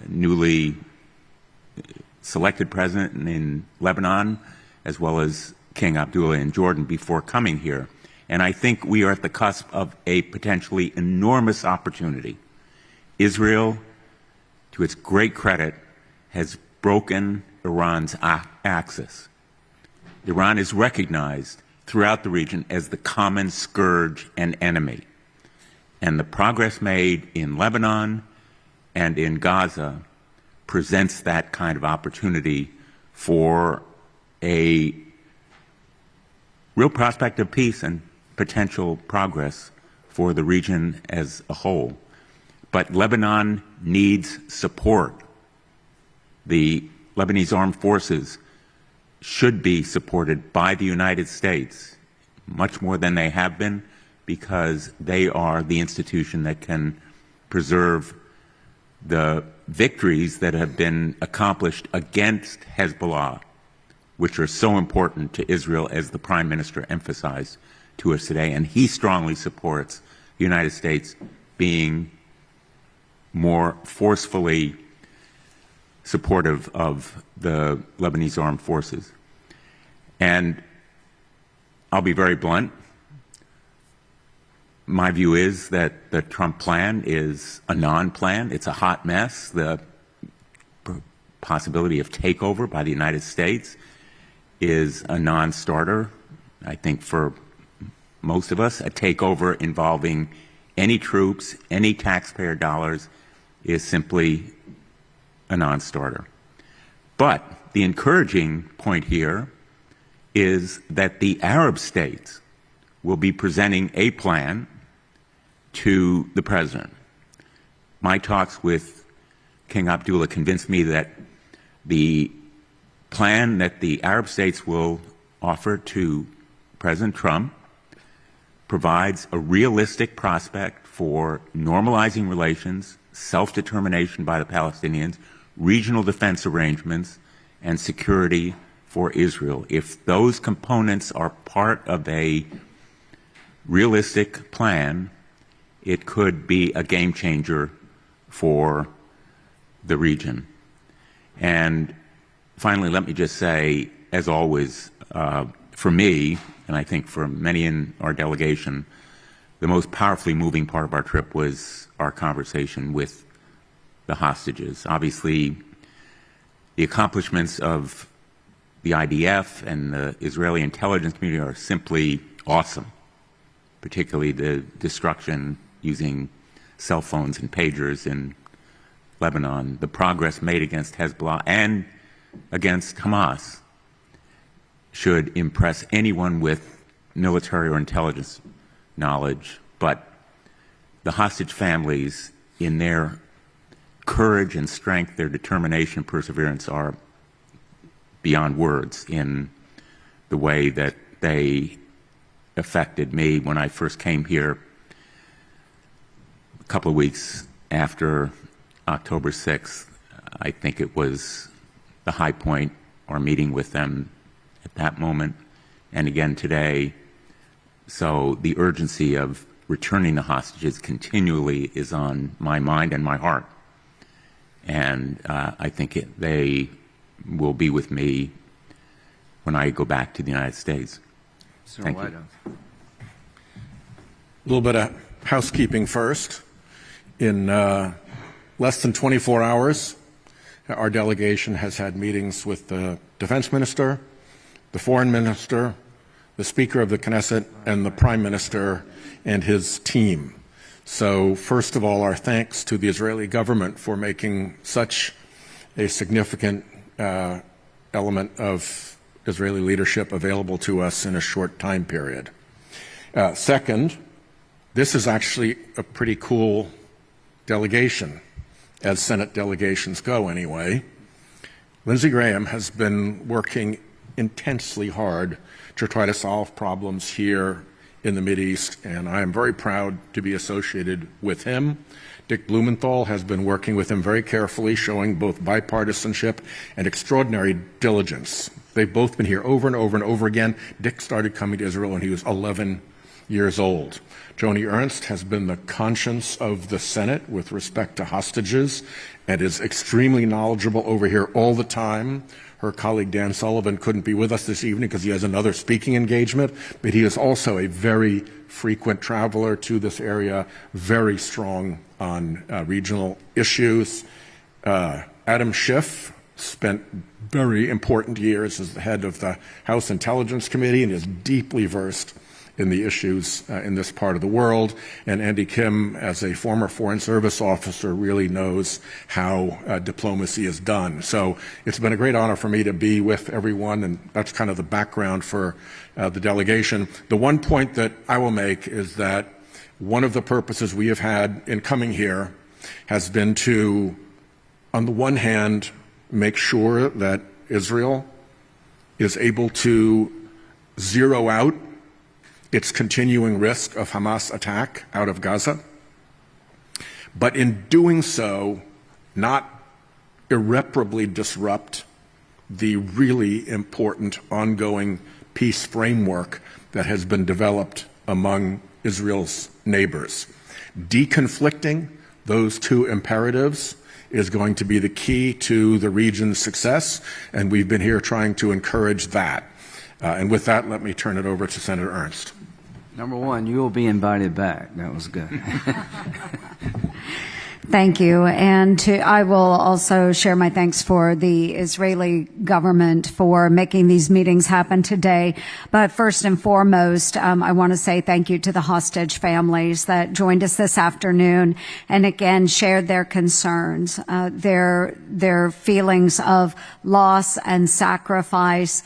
newly selected president in Lebanon, as well as King Abdullah in Jordan before coming here. And I think we are at the cusp of a potentially enormous opportunity. Israel, to its great credit, has broken Iran's axis. Iran is recognized throughout the region as the common scourge and enemy. And the progress made in Lebanon and in Gaza presents that kind of opportunity for a real prospect of peace and potential progress for the region as a whole. But Lebanon needs support. The Lebanese armed forces should be supported by the United States, much more than they have been, because they are the institution that can preserve the victories that have been accomplished against Hezbollah, which are so important to Israel, as the Prime Minister emphasized to us today. And he strongly supports the United States being more forcefully supportive of the Lebanese armed forces. And I'll be very blunt. My view is that the Trump plan is a non-plan. It's a hot mess. The possibility of takeover by the United States is a non-starter. I think for most of us, a takeover involving any troops, any taxpayer dollars is simply a non-starter. But the encouraging point here is that the Arab states will be presenting a plan to the president. My talks with King Abdullah convinced me that the plan that the Arab states will offer to President Trump provides a realistic prospect for normalizing relations, self-determination by the Palestinians, regional defense arrangements, and security for Israel. If those components are part of a realistic plan, it could be a game changer for the region. And finally, let me just say, as always, for me, and I think for many in our delegation, the most powerfully moving part of our trip was our conversation with the hostages. Obviously, the accomplishments of the IDF and the Israeli intelligence community are simply awesome, particularly the destruction using cell phones and pagers in Lebanon, the progress made against Hezbollah and against Hamas should impress anyone with military or intelligence knowledge. But the hostage families, in their courage and strength, their determination and perseverance, are beyond words in the way that they affected me when I first came here a couple of weeks after October 6th. I think it was the high point, our meeting with them at that moment, and again today. So the urgency of returning the hostages continually is on my mind and my heart. And I think they will be with me when I go back to the United States. Thank you. A little bit of housekeeping first. In less than 24 hours, our delegation has had meetings with the defense minister, the foreign minister, the Speaker of the Knesset, and the Prime Minister and his team. So first of all, our thanks to the Israeli government for making such a significant element of Israeli leadership available to us in a short time period. Second, this is actually a pretty cool delegation, as Senate delegations go anyway. Lindsey Graham has been working intensely hard to try to solve problems here in the Mideast, and I am very proud to be associated with him. Dick Blumenthal has been working with him very carefully, showing both bipartisanship and extraordinary diligence. They've both been here over and over and over again. Dick started coming to Israel when he was 11 years old. Joni Ernst has been the conscience of the Senate with respect to hostages and is extremely knowledgeable over here all the time. Her colleague Dan Sullivan couldn't be with us this evening because he has another speaking engagement, but he is also a very frequent traveler to this area, very strong on regional issues. Adam Schiff spent very important years as the head of the House Intelligence Committee and is deeply versed in the issues in this part of the world. And Andy Kim, as a former Foreign Service officer, really knows how diplomacy is done. So it's been a great honor for me to be with everyone, and that's kind of the background for the delegation. The one point that I will make is that one of the purposes we have had in coming here has been to, on the one hand, make sure that Israel is able to zero out its continuing risk of Hamas attack out of Gaza, but in doing so, not irreparably disrupt the really important ongoing peace framework that has been developed among Israel's neighbors. Deconflicting those two imperatives is going to be the key to the region's success, and we've been here trying to encourage that. And with that, let me turn it over to Senator Ernst. Number one, you will be invited back. That was good. Thank you. And I will also share my thanks for the Israeli government for making these meetings happen today. But first and foremost, I want to say thank you to the hostage families that joined us this afternoon and again shared their concerns, their feelings of loss and sacrifice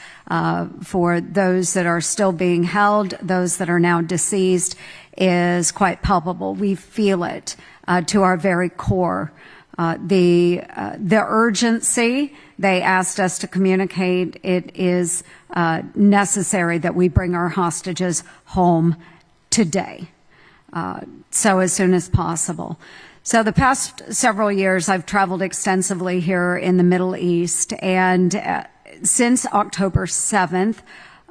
for those that are still being held, those that are now deceased is quite palpable. We feel it. To our very core. The urgency they asked us to communicate, it is necessary that we bring our hostages home today, so as soon as possible. So the past several years, I've traveled extensively here in the Middle East, and since October 7th,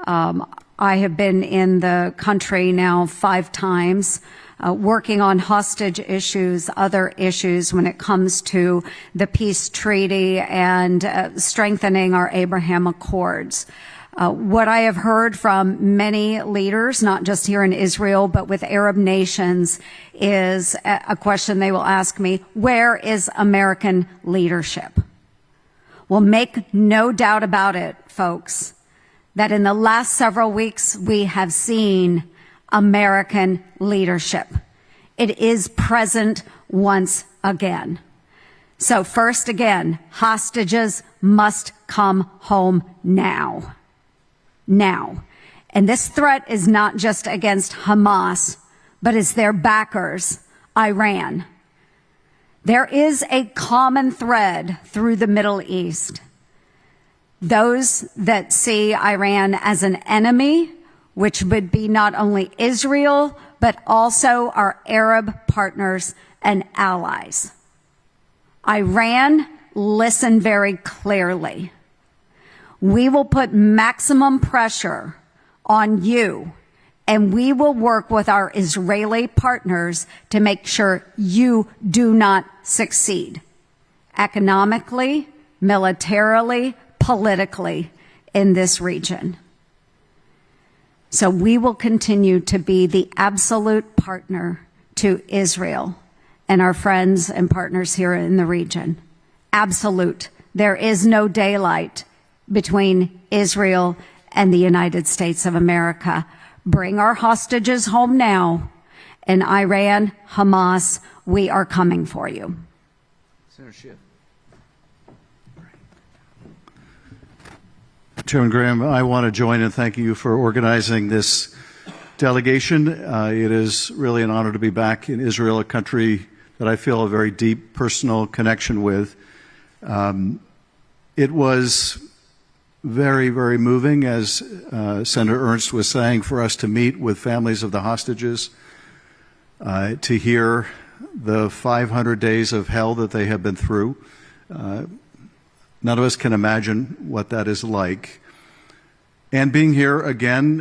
I have been in the country now 5 times, working on hostage issues, other issues when it comes to the peace treaty and strengthening our Abraham Accords. What I have heard from many leaders, not just here in Israel, but with Arab nations, is a question they will ask me: where is American leadership? Well, make no doubt about it, folks, that in the last several weeks we have seen American leadership. It is present once again. So first again, hostages must come home now. Now. And this threat is not just against Hamas, but is their backers, Iran. There is a common thread through the Middle East. Those that see Iran as an enemy, which would be not only Israel, but also our Arab partners and allies. Iran, listen very clearly. We will put maximum pressure on you, and we will work with our Israeli partners to make sure you do not succeed economically, militarily, politically in this region. So we will continue to be the absolute partner to Israel and our friends and partners here in the region. Absolute. There is no daylight between Israel and the United States of America. Bring our hostages home now. And Iran, Hamas, we are coming for you. Senator Schiff. Chairman Graham, I want to join in thanking you for organizing this delegation. It is really an honor to be back in Israel, a country that I feel a very deep personal connection with. It was very, very moving, as Senator Ernst was saying, for us to meet with families of the hostages, to hear the 500 days of hell that they have been through. None of us can imagine what that is like. And being here again,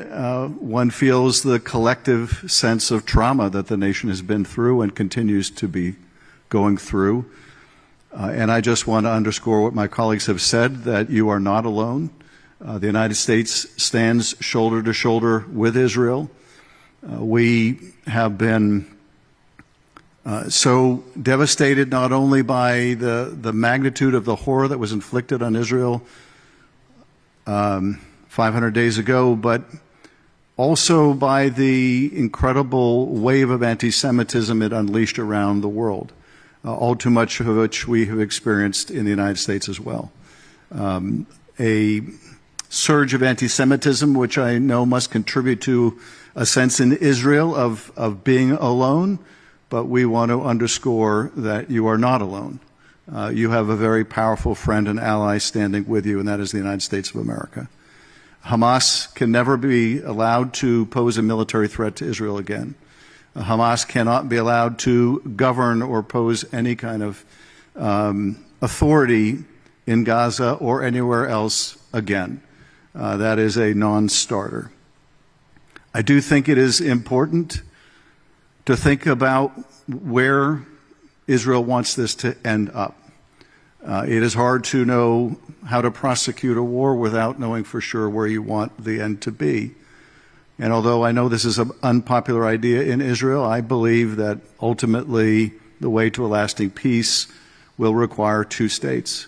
one feels the collective sense of trauma that the nation has been through and continues to be going through. And I just want to underscore what my colleagues have said, that you are not alone. The United States stands shoulder to shoulder with Israel. We have been so devastated not only by the magnitude of the horror that was inflicted on Israel 500 days ago, but also by the incredible wave of anti-Semitism it unleashed around the world, all too much of which we have experienced in the United States as well. A surge of anti-Semitism, which I know must contribute to a sense in Israel of being alone, but we want to underscore that you are not alone. You have a very powerful friend and ally standing with you, and that is the United States of America. Hamas can never be allowed to pose a military threat to Israel again. Hamas cannot be allowed to govern or pose any kind of authority in Gaza or anywhere else again. That is a non-starter. I do think it is important to think about where Israel wants this to end up. It is hard to know how to prosecute a war without knowing for sure where you want the end to be. And although I know this is an unpopular idea in Israel, I believe that ultimately the way to a lasting peace will require two states.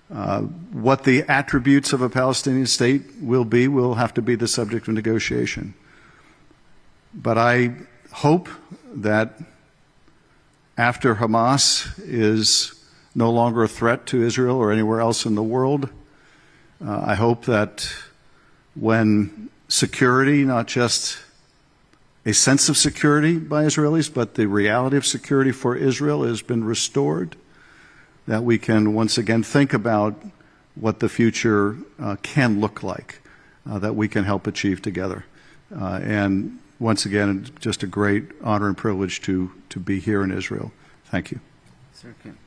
What the attributes of a Palestinian state will be will have to be the subject of negotiation. But I hope that after Hamas is no longer a threat to Israel or anywhere else in the world, I hope that when security, not just a sense of security by Israelis, but the reality of security for Israel has been restored, that we can once again think about what the future can look like, that we can help achieve together. And once again, just a great honor and privilege to be here in Israel. Thank you. Sir Kim.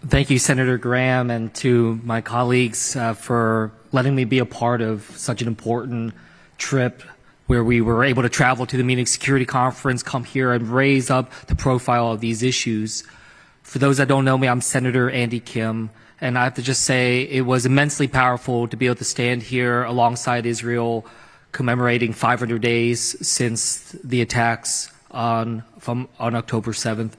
Thank you, Senator Graham, and to my colleagues for letting me be a part of such an important trip where we were able to travel to the Munich Security Conference, come here and raise up the profile of these issues. For those that don't know me, I'm Senator Andy Kim, and I have to just say it was immensely powerful to be able to stand here alongside Israel commemorating 500 days since the attacks on October 7th,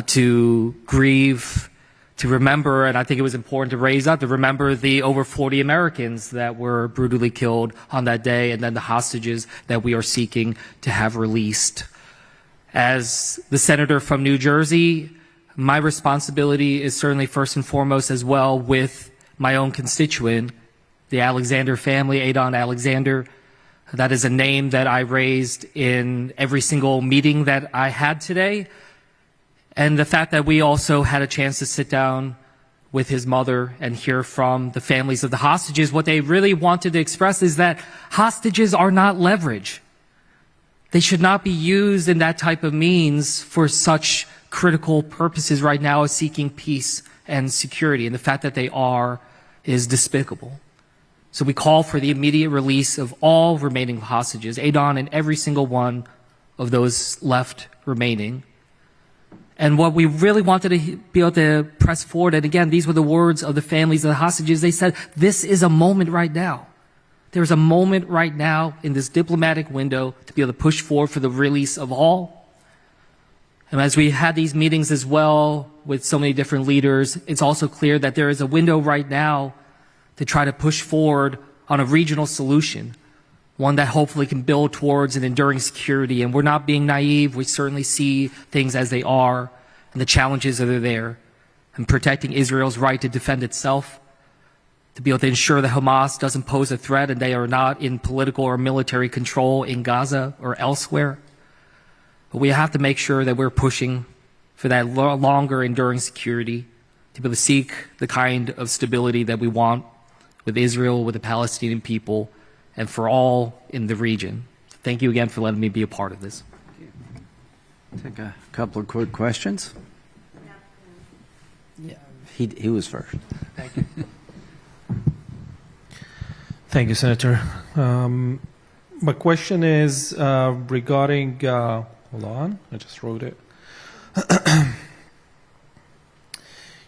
to grieve, to remember, and I think it was important to raise up, to remember the over 40 Americans that were brutally killed on that day, and then the hostages that we are seeking to have released. As the senator from New Jersey, my responsibility is certainly first and foremost as well with my own constituent, the Alexander family, Adon Alexander. That is a name that I raised in every single meeting that I had today. And the fact that we also had a chance to sit down with his mother and hear from the families of the hostages, what they really wanted to express is that hostages are not leverage. They should not be used in that type of means for such critical purposes right now as seeking peace and security. And the fact that they are is despicable. So we call for the immediate release of all remaining hostages, Adon and every single one of those left remaining. And what we really wanted to be able to press forward, and again, these were the words of the families of the hostages. They said, this is a moment right now. There's a moment right now in this diplomatic window to be able to push forward for the release of all. And as we had these meetings as well with so many different leaders, it's also clear that there is a window right now to try to push forward on a regional solution, one that hopefully can build towards an enduring security. And we're not being naive. We certainly see things as they are and the challenges that are there. And protecting Israel's right to defend itself, to be able to ensure that Hamas doesn't pose a threat and they are not in political or military control in Gaza or elsewhere. But we have to make sure that we're pushing for that longer enduring security, to be able to seek the kind of stability that we want with Israel, with the Palestinian people, and for all in the region. Thank you again for letting me be a part of this. Take a couple of quick questions. Yeah. He was first. Thank you. Thank you, Senator. My question is regarding, hold on, I just wrote it.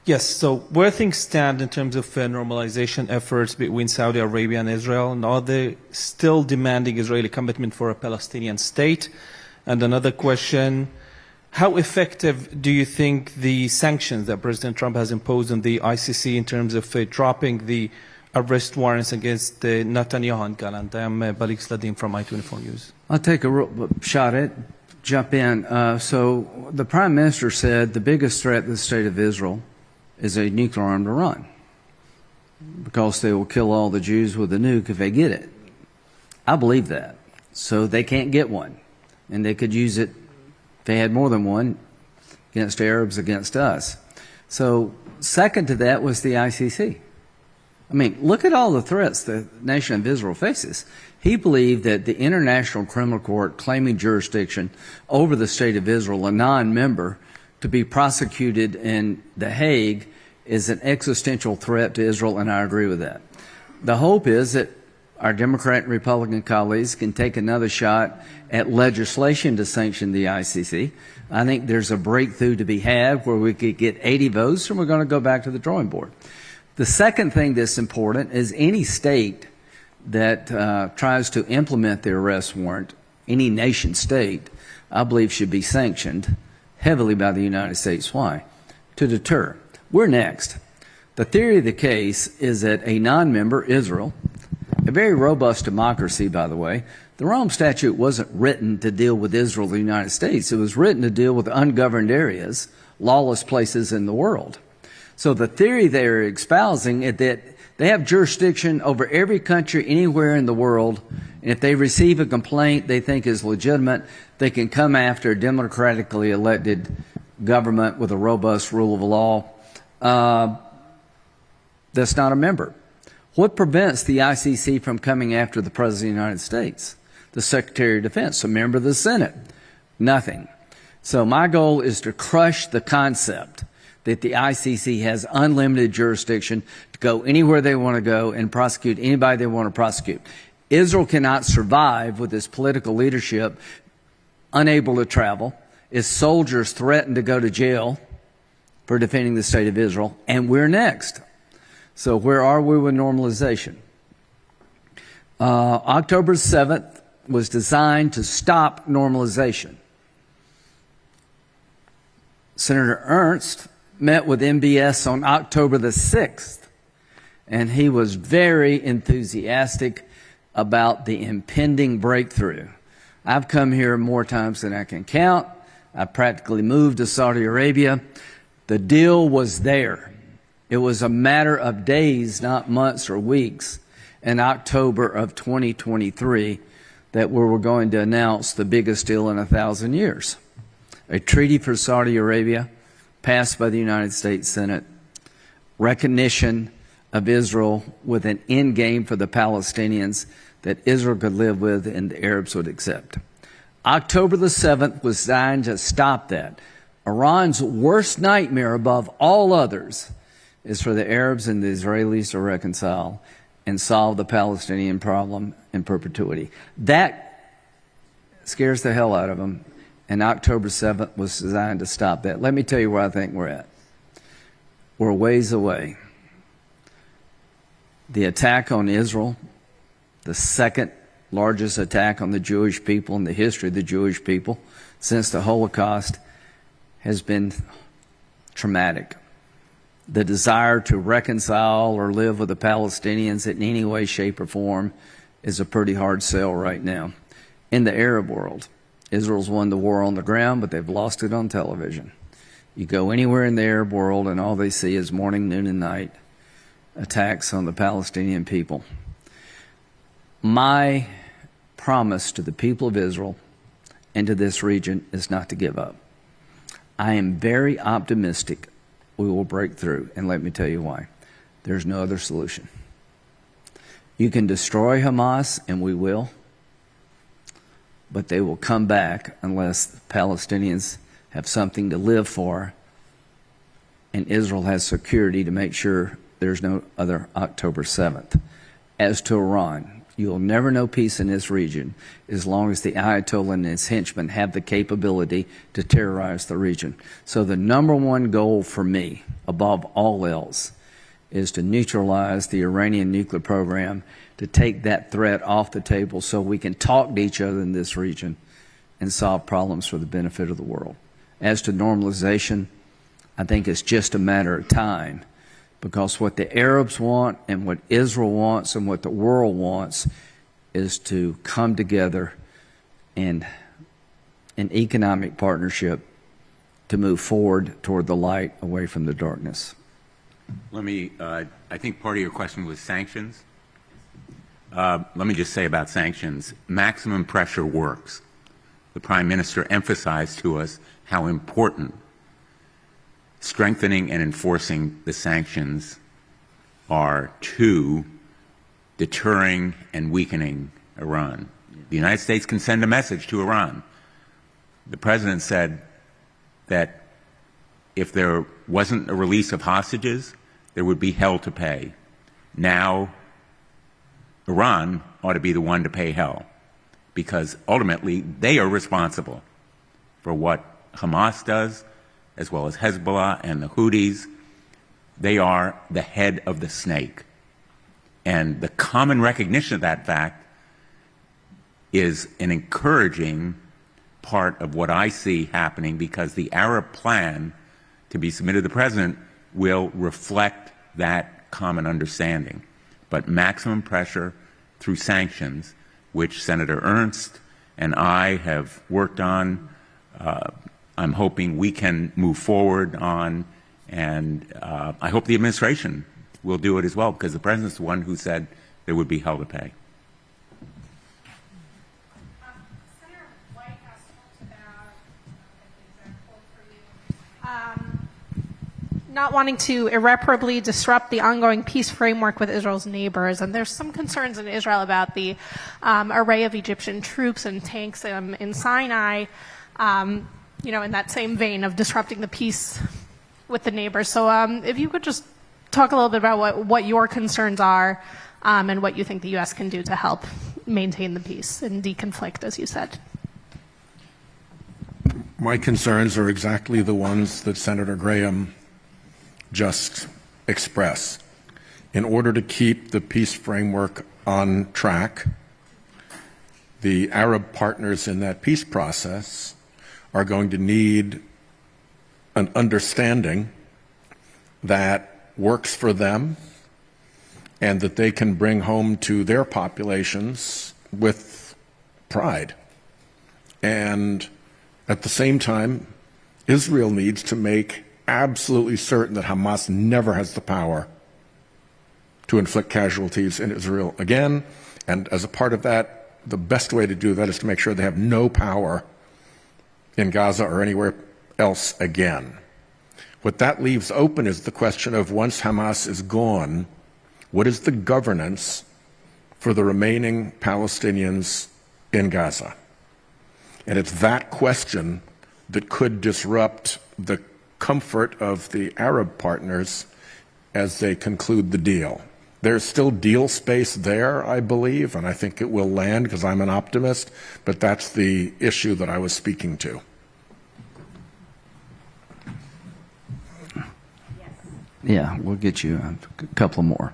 Yes, so where things stand in terms of normalization efforts between Saudi Arabia and Israel, and are they still demanding Israeli commitment for a Palestinian state? And another question, how effective do you think the sanctions that President Trump has imposed on the ICC in terms of dropping the arrest warrants against Netanyahu and Gallant? I am Balik Sladim from I-24 News. I'll take a shot at jump in. So the Prime Minister said the biggest threat to the state of Israel is a nuclear-armed Iran, because they will kill all the Jews with a nuke if they get it. I believe that. So they can't get one, and they could use it if they had more than one against Arabs, against us. So second to that was the ICC. I mean, look at all the threats the nation of Israel faces. He believed that the International Criminal Court claiming jurisdiction over the state of Israel, a non-member, to be prosecuted in The Hague is an existential threat to Israel, and I agree with that. The hope is that our Democrat and Republican colleagues can take another shot at legislation to sanction the ICC. I think there's a breakthrough to be had where we could get 80 votes, and we're going to go back to the drawing board. The second thing that's important is any state that tries to implement the arrest warrant, any nation state, I believe should be sanctioned heavily by the United States. Why? To deter. We're next. The theory of the case is that a non-member, Israel, a very robust democracy, by the way, the Rome Statute wasn't written to deal with Israel, the United States. It was written to deal with ungoverned areas, lawless places in the world. So the theory they're espousing is that they have jurisdiction over every country anywhere in the world, and if they receive a complaint they think is legitimate, they can come after a democratically elected government with a robust rule of law that's not a member. What prevents the ICC from coming after the President of the United States? The Secretary of Defense, a member of the Senate? Nothing. So my goal is to crush the concept that the ICC has unlimited jurisdiction to go anywhere they want to go and prosecute anybody they want to prosecute. Israel cannot survive with its political leadership unable to travel, its soldiers threatened to go to jail for defending the state of Israel, and we're next. So where are we with normalization? October 7th was designed to stop normalization. Senator Ernst met with MBS on October the 6th, and he was very enthusiastic about the impending breakthrough. I've come here more times than I can count. I practically moved to Saudi Arabia. The deal was there. It was a matter of days, not months or weeks, in October of 2023 that we were going to announce the biggest deal in 1,000 years. A treaty for Saudi Arabia passed by the United States Senate, recognition of Israel with an end game for the Palestinians that Israel could live with and the Arabs would accept. October the 7th was designed to stop that. Iran's worst nightmare above all others is for the Arabs and the Israelis to reconcile and solve the Palestinian problem in perpetuity. That scares the hell out of them, and October 7th was designed to stop that. Let me tell you where I think we're at. We're a ways away. The attack on Israel, the second largest attack on the Jewish people in the history of the Jewish people since the Holocaust, has been traumatic. The desire to reconcile or live with the Palestinians in any way, shape, or form is a pretty hard sell right now. In the Arab world, Israel's won the war on the ground, but they've lost it on television. You go anywhere in the Arab world and all they see is morning, noon, and night attacks on the Palestinian people. My promise to the people of Israel and to this region is not to give up. I am very optimistic we will break through, and let me tell you why. There's no other solution. You can destroy Hamas, and we will, but they will come back unless the Palestinians have something to live for and Israel has security to make sure there's no other October 7th. As to Iran, you'll never know peace in this region as long as the Ayatollah and his henchmen have the capability to terrorize the region. So the number one goal for me, above all else, is to neutralize the Iranian nuclear program, to take that threat off the table so we can talk to each other in this region and solve problems for the benefit of the world. As to normalization, I think it's just a matter of time, because what the Arabs want and what Israel wants and what the world wants is to come together in an economic partnership to move forward toward the light, away from the darkness. Let me, I think part of your question was sanctions. Let me just say about sanctions, maximum pressure works. The Prime Minister emphasized to us how important strengthening and enforcing the sanctions are to deterring and weakening Iran. The United States can send a message to Iran. The President said that if there wasn't a release of hostages, there would be hell to pay. Now, Iran ought to be the one to pay hell, because ultimately they are responsible for what Hamas does, as well as Hezbollah and the Houthis. They are the head of the snake. And the common recognition of that fact is an encouraging part of what I see happening, because the Arab plan to be submitted to the President will reflect that common understanding. But maximum pressure through sanctions, which Senator Ernst and I have worked on, I'm hoping we can move forward on, and I hope the administration will do it as well, because the President's the one who said there would be hell to pay. Senator Whitehouse talked about not wanting to irreparably disrupt the ongoing peace framework with Israel's neighbors, and there's some concerns in Israel about the array of Egyptian troops and tanks in Sinai, in that same vein of disrupting the peace with the neighbors. So if you could just talk a little bit about what your concerns are and what you think the U.S. can do to help maintain the peace and deconflict, as you said. My concerns are exactly the ones that Senator Graham just expressed. In order to keep the peace framework on track, the Arab partners in that peace process are going to need an understanding that works for them and that they can bring home to their populations with pride. And at the same time, Israel needs to make absolutely certain that Hamas never has the power to inflict casualties in Israel again. And as a part of that, the best way to do that is to make sure they have no power in Gaza or anywhere else again. What that leaves open is the question of, once Hamas is gone, what is the governance for the remaining Palestinians in Gaza? And it's that question that could disrupt the comfort of the Arab partners as they conclude the deal. There's still deal space there, I believe, and I think it will land because I'm an optimist, but that's the issue that I was speaking to. Yeah, we'll get you a couple more.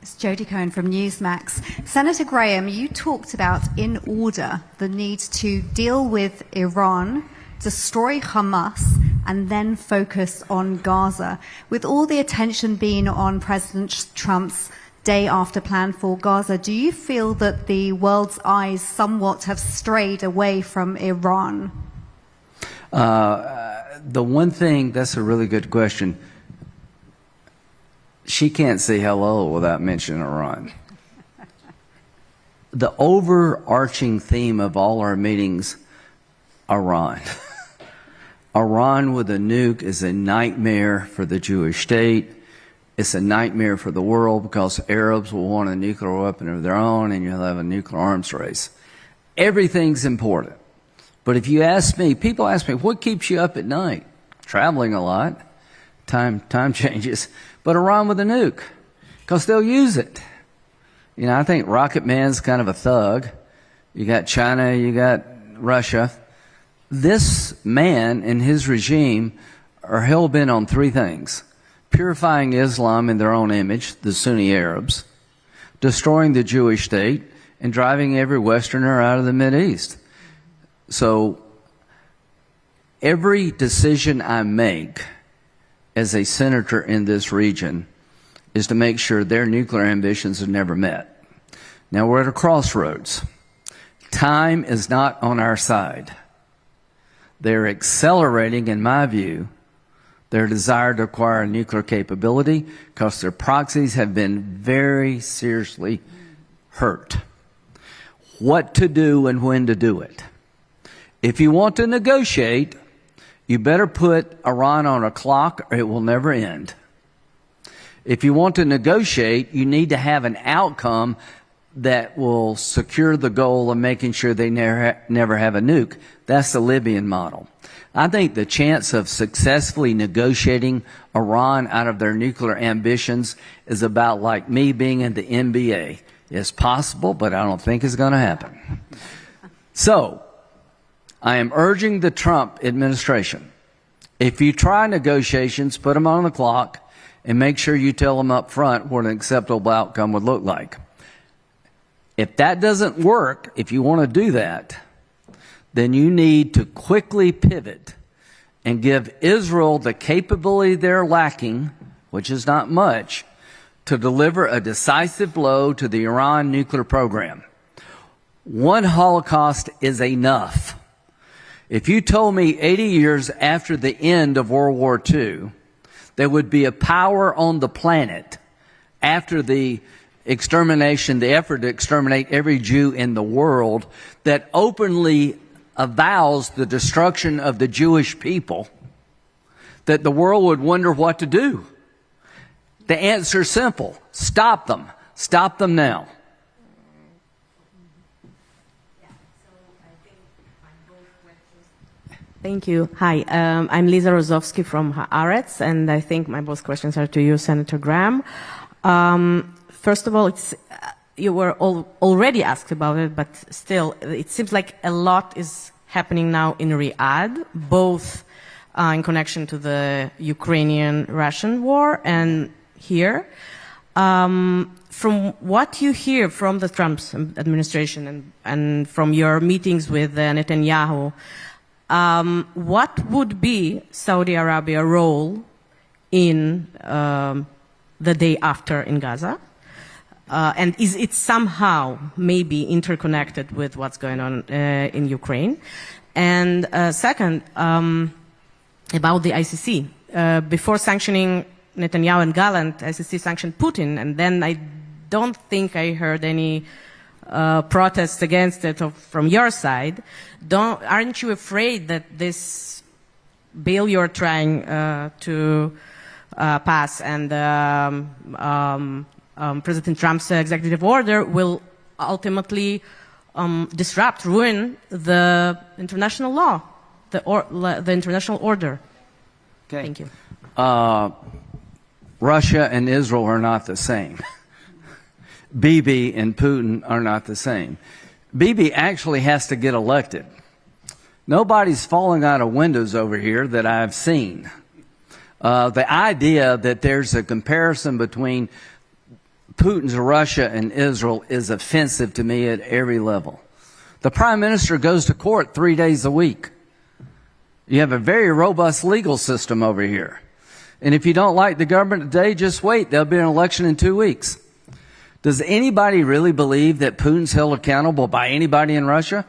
It's Jodie Cohen from Newsmax. Senator Graham, you talked about, in order, the need to deal with Iran, destroy Hamas, and then focus on Gaza. With all the attention being on President Trump's day after plan for Gaza, do you feel that the world's eyes somewhat have strayed away from Iran? The one thing, that's a really good question. She can't say hello without mentioning Iran. The overarching theme of all our meetings, Iran. Iran with a nuke is a nightmare for the Jewish state. It's a nightmare for the world, because Arabs will want a nuclear weapon of their own, and you'll have a nuclear arms race. Everything's important. But if you ask me, people ask me, what keeps you up at night? traveling a lot, time changes, but Iran with a nuke, because they'll use it. You know, I think Rocket Man's kind of a thug. You got China, you got Russia. This man and his regime are hell-bent on three things: purifying Islam in their own image, the Sunni Arabs, destroying the Jewish state, and driving every Westerner out of the Mideast. So every decision I make as a senator in this region is to make sure their nuclear ambitions are never met. Now we're at a crossroads. Time is not on our side. They're accelerating, in my view, their desire to acquire nuclear capability because their proxies have been very seriously hurt. What to do and when to do it. If you want to negotiate, you better put Iran on a clock or it will never end. If you want to negotiate, you need to have an outcome that will secure the goal of making sure they never have a nuke. That's the Libyan model. I think the chance of successfully negotiating Iran out of their nuclear ambitions is about like me being in the NBA. It's possible, but I don't think it's going to happen. So, I am urging the Trump administration, if you try negotiations, put them on the clock and make sure you tell them up front what an acceptable outcome would look like. If that doesn't work, if you want to do that, then you need to quickly pivot and give Israel the capability they're lacking, which is not much, to deliver a decisive blow to the Iran nuclear program. One Holocaust is enough. If you told me 80 years after the end of World War II, there would be a power on the planet after the extermination, the effort to exterminate every Jew in the world, that openly avows the destruction of the Jewish people, that the world would wonder what to do. The answer is simple. Stop them. Stop them now. Thank you. Hi, I'm Lisa Rozovsky from Haaretz, and I think my both questions are to you, Senator Graham. First of all, you were already asked about it, but still, it seems like a lot is happening now in Riyadh, both in connection to the Ukrainian-Russian war and here. From what you hear from the Trump administration and from your meetings with Netanyahu, what would be Saudi Arabia's role in the day after in Gaza? And is it somehow maybe interconnected with what's going on in Ukraine? And second, about the ICC. Before sanctioning Netanyahu and Gallant, ICC sanctioned Putin, and then I don't think I heard any protests against it from your side. Aren't you afraid that this bill you're trying to pass and President Trump's executive order will ultimately disrupt, ruin the international law, the international order? Okay. Thank you. Russia and Israel are not the same. Bibi and Putin are not the same. Bibi actually has to get elected. Nobody's falling out of windows over here that I've seen. The idea that there's a comparison between Putin's Russia and Israel is offensive to me at every level. The Prime Minister goes to court 3 days a week. You have a very robust legal system over here. And if you don't like the government today, just wait. There'll be an election in 2 weeks. Does anybody really believe that Putin's held accountable by anybody in Russia?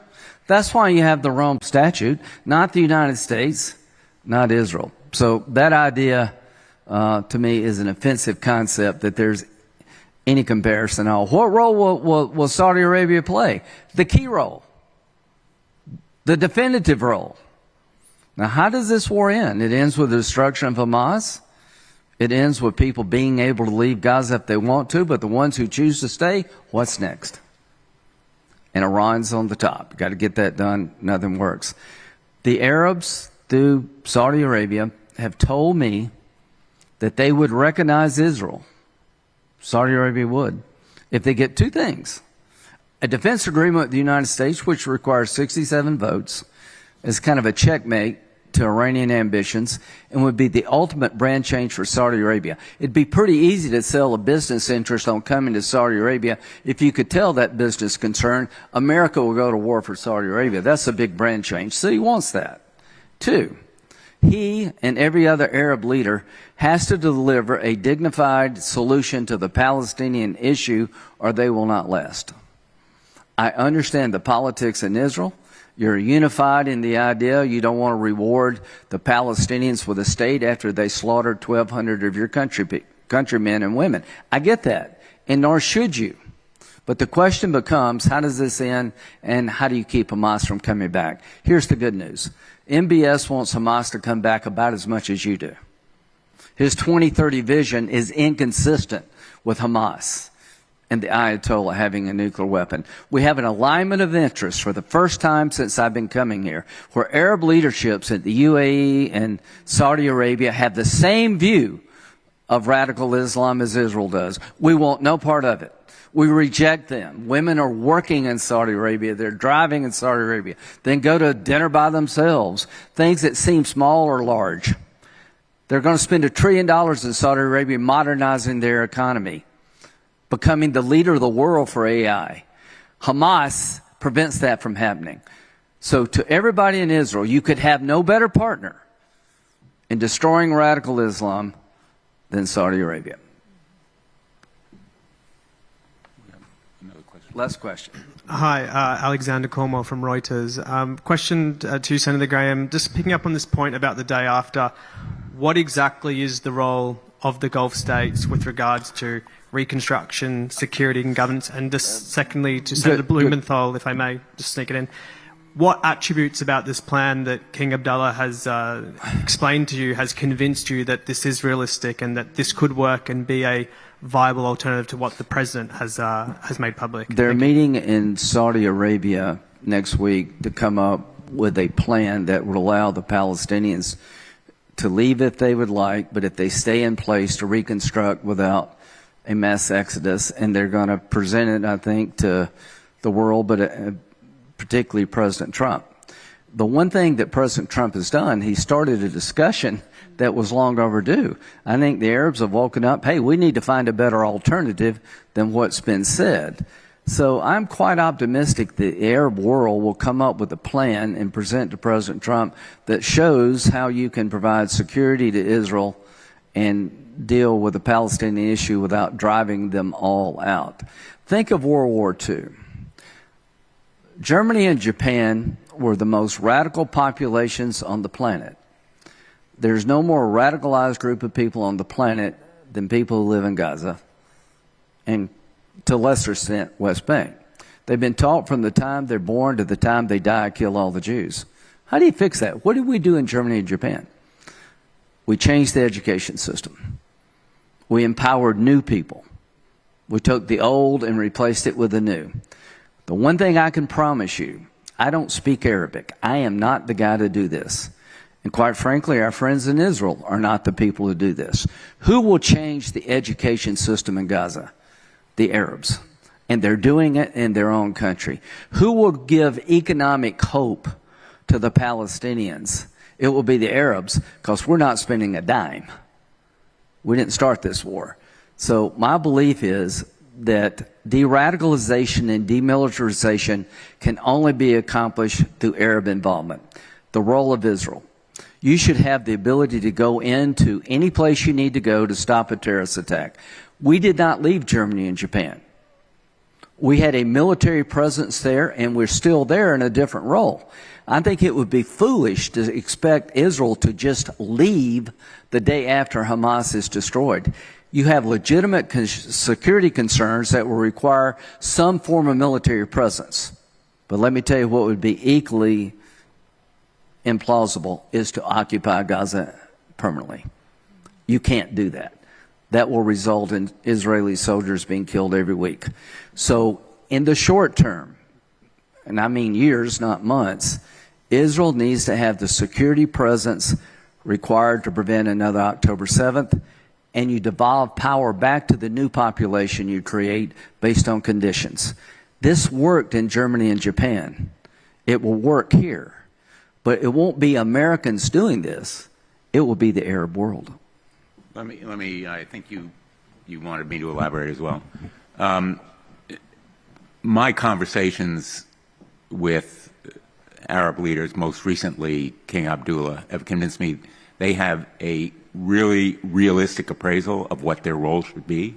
That's why you have the Rome Statute, not the United States, not Israel. So that idea, to me, is an offensive concept that there's any comparison at all. What role will Saudi Arabia play? The key role. The definitive role. Now, how does this war end? It ends with the destruction of Hamas. It ends with people being able to leave Gaza if they want to, but the ones who choose to stay, what's next? And Iran's on the top. You've got to get that done. Nothing works. The Arabs, through Saudi Arabia, have told me that they would recognize Israel, Saudi Arabia would, if they get two things. A defense agreement with the United States, which requires 67 votes, is kind of a checkmate to Iranian ambitions and would be the ultimate brand change for Saudi Arabia. It'd be pretty easy to sell a business interest on coming to Saudi Arabia if you could tell that business concern, America will go to war for Saudi Arabia. That's a big brand change. So he wants that. Two, he and every other Arab leader has to deliver a dignified solution to the Palestinian issue or they will not last. I understand the politics in Israel. You're unified in the idea you don't want to reward the Palestinians with a state after they slaughtered 1,200 of your countrymen and women. I get that, and nor should you. But the question becomes, how does this end, and how do you keep Hamas from coming back? Here's the good news. MBS wants Hamas to come back about as much as you do. His 2030 vision is inconsistent with Hamas and the Ayatollah having a nuclear weapon. We have an alignment of interests for the first time since I've been coming here, where Arab leaderships at the UAE and Saudi Arabia have the same view of radical Islam as Israel does. We want no part of it. We reject them. Women are working in Saudi Arabia. They're driving in Saudi Arabia. Then go to dinner by themselves. Things that seem small or large. They're going to spend $1 trillion in Saudi Arabia modernizing their economy, becoming the leader of the world for AI. Hamas prevents that from happening. So to everybody in Israel, you could have no better partner in destroying radical Islam than Saudi Arabia. Last question. Hi, Alexander Cornwell from Reuters. Question to Senator Graham, just picking up on this point about the day after, what exactly is the role of the Gulf states with regards to reconstruction, security and governance? And just secondly, to Senator Blumenthal, if I may just sneak it in, what attributes about this plan that King Abdullah has explained to you has convinced you that this is realistic and that this could work and be a viable alternative to what the president has made public? They're meeting in Saudi Arabia next week to come up with a plan that would allow the Palestinians to leave if they would like, but if they stay in place, to reconstruct without a mass exodus. And they're going to present it, I think, to the world, but particularly President Trump. The one thing that President Trump has done, he started a discussion that was long overdue. I think the Arabs have woken up, hey, we need to find a better alternative than what's been said. So I'm quite optimistic the Arab world will come up with a plan and present to President Trump that shows how you can provide security to Israel and deal with the Palestinian issue without driving them all out. Think of World War II. Germany and Japan were the most radical populations on the planet. There's no more radicalized group of people on the planet than people who live in Gaza and, to a lesser extent, West Bank. They've been taught from the time they're born to the time they die, kill all the Jews. How do you fix that? What did we do in Germany and Japan? We changed the education system. We empowered new people. We took the old and replaced it with the new. The one thing I can promise you, I don't speak Arabic. I am not the guy to do this. And quite frankly, our friends in Israel are not the people who do this. Who will change the education system in Gaza? The Arabs. And they're doing it in their own country. Who will give economic hope to the Palestinians? It will be the Arabs, because we're not spending a dime. We didn't start this war. So my belief is that de-radicalization and demilitarization can only be accomplished through Arab involvement. The role of Israel. You should have the ability to go into any place you need to go to stop a terrorist attack. We did not leave Germany and Japan. We had a military presence there, and we're still there in a different role. I think it would be foolish to expect Israel to just leave the day after Hamas is destroyed. You have legitimate security concerns that will require some form of military presence. But let me tell you what would be equally implausible is to occupy Gaza permanently. You can't do that. That will result in Israeli soldiers being killed every week. So in the short term, and I mean years, not months, Israel needs to have the security presence required to prevent another October 7th, and you devolve power back to the new population you create based on conditions. This worked in Germany and Japan. It will work here. But it won't be Americans doing this. It will be the Arab world. Let me, I think you wanted me to elaborate as well. My conversations with Arab leaders, most recently King Abdullah, have convinced me they have a really realistic appraisal of what their role should be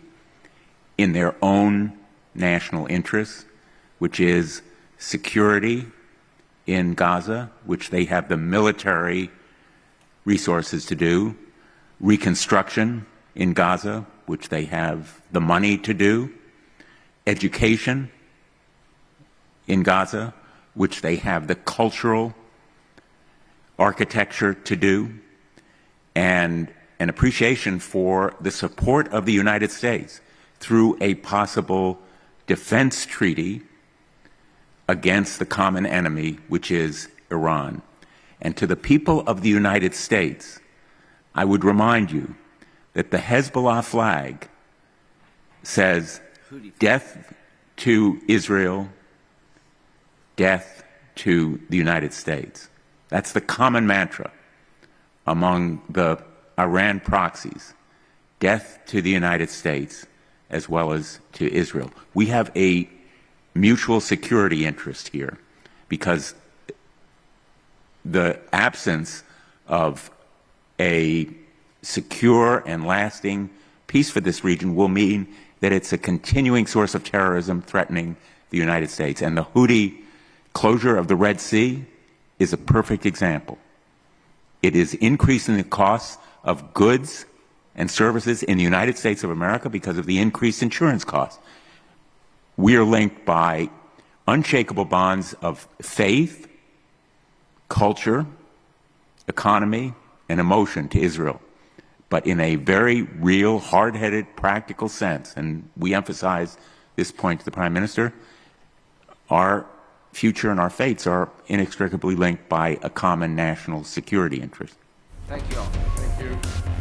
in their own national interests, which is security in Gaza, which they have the military resources to do, reconstruction in Gaza, which they have the money to do, education in Gaza, which they have the cultural architecture to do, and an appreciation for the support of the United States through a possible defense treaty against the common enemy, which is Iran. And to the people of the United States, I would remind you that the Hezbollah flag says death to Israel, death to the United States. That's the common mantra among the Iran proxies, death to the United States as well as to Israel. We have a mutual security interest here because the absence of a secure and lasting peace for this region will mean that it's a continuing source of terrorism threatening the United States. And the Houthi closure of the Red Sea is a perfect example. It is increasing the costs of goods and services in the United States of America because of the increased insurance costs. We are linked by unshakable bonds of faith, culture, economy, and emotion to Israel, but in a very real, hard-headed, practical sense. And we emphasize this point to the Prime Minister. Our future and our fates are inextricably linked by a common national security interest. Thank you all. Thank you.